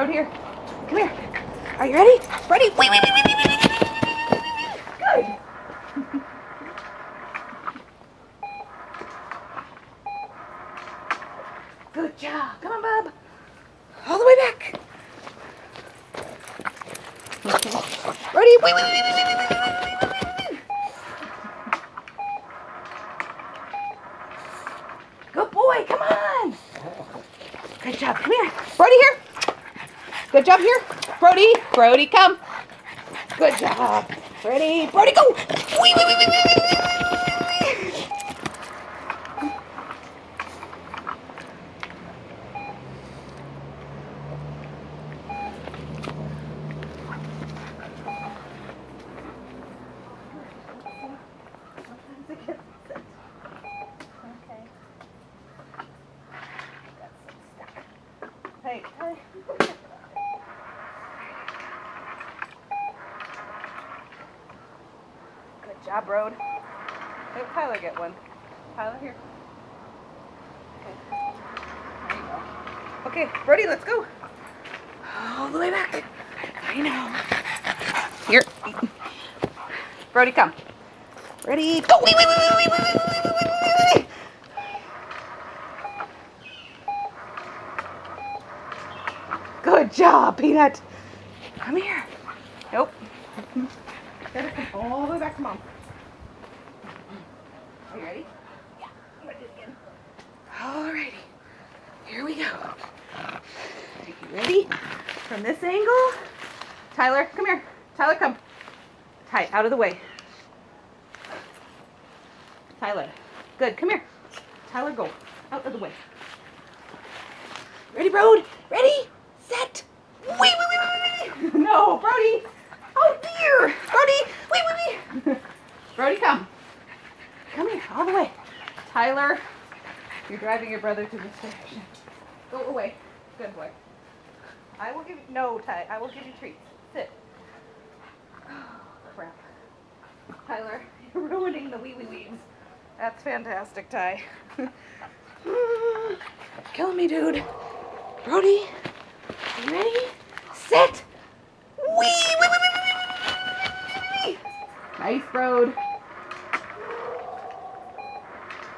Brody, here. Come here. Are you ready? Ready? Wait. Good. Good job. Come on, bub. All the way back. Brody, wait. Good boy, come on. Good job. Come here. Brody, here. Good job here. Brody, come. Good job. Ready? Brody, go. Wait. Hey. Good job, Brode. Let Tyler get one. Tyler, here. Okay. There you go. Okay, Brody, let's go. All the way back. I know. Here. Brody, come. Ready? Go. Wait. Good job, Peanut. Come here. Nope. Gotta come all the way back to Mom. Are you ready? Yeah. I'm gonna do it again. Alrighty. Here we go. Are you ready? From this angle. Tyler, come here. Tyler, come. Ty, out of the way. Tyler. Good. Come here. Tyler, go. Out of the way. Ready, Brode? Ready? Set. Wait. No, Brody. Oh dear. Brody, wait. Brody, come. Come here, all the way. Tyler, you're driving your brother to this direction. Go away. Good boy. I will give you, no, Ty, I will give you treats. Sit. Oh, crap. Tyler, you're ruining the wee-wees. That's fantastic, Ty. Killing me, dude. Brody, are you ready? Sit. Wee. Nice, Brode.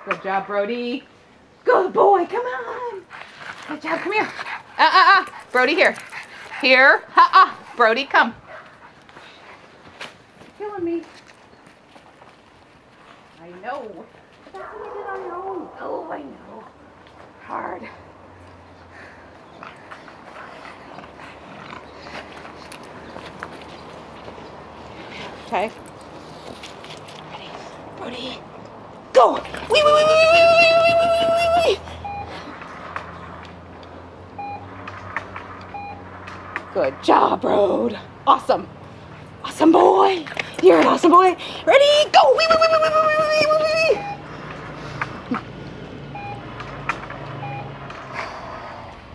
Good job, Brody. Good boy, come on. Good job, come here. Brody, here. Here. Brody, come. You're killing me. I know. That's what you did on your own. Oh, I know. Hard. Okay. Ready? Brody. Go! Wee! Good job, Brode. Awesome. Awesome boy. You're an awesome boy. Ready? Go! Wee!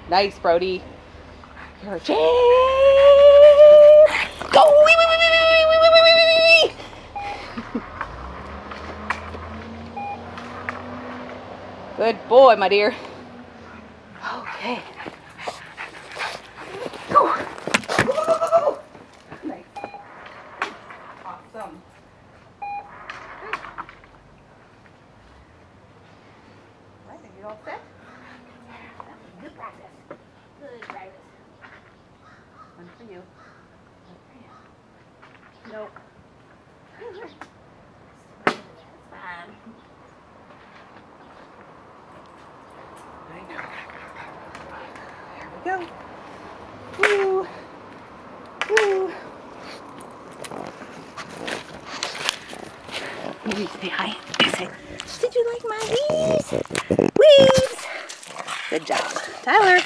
Nice, Brody. You're a champ. Go! Wee! Good boy, my dear. Okay. Go! Nice. Awesome. I think you're all set. Good practice. Good practice. One for you. One for you. Nope. That's fine. There we go. Woo. Woo. Maybe say hi. Say, did you like my weaves? Weaves. Good job. Tyler.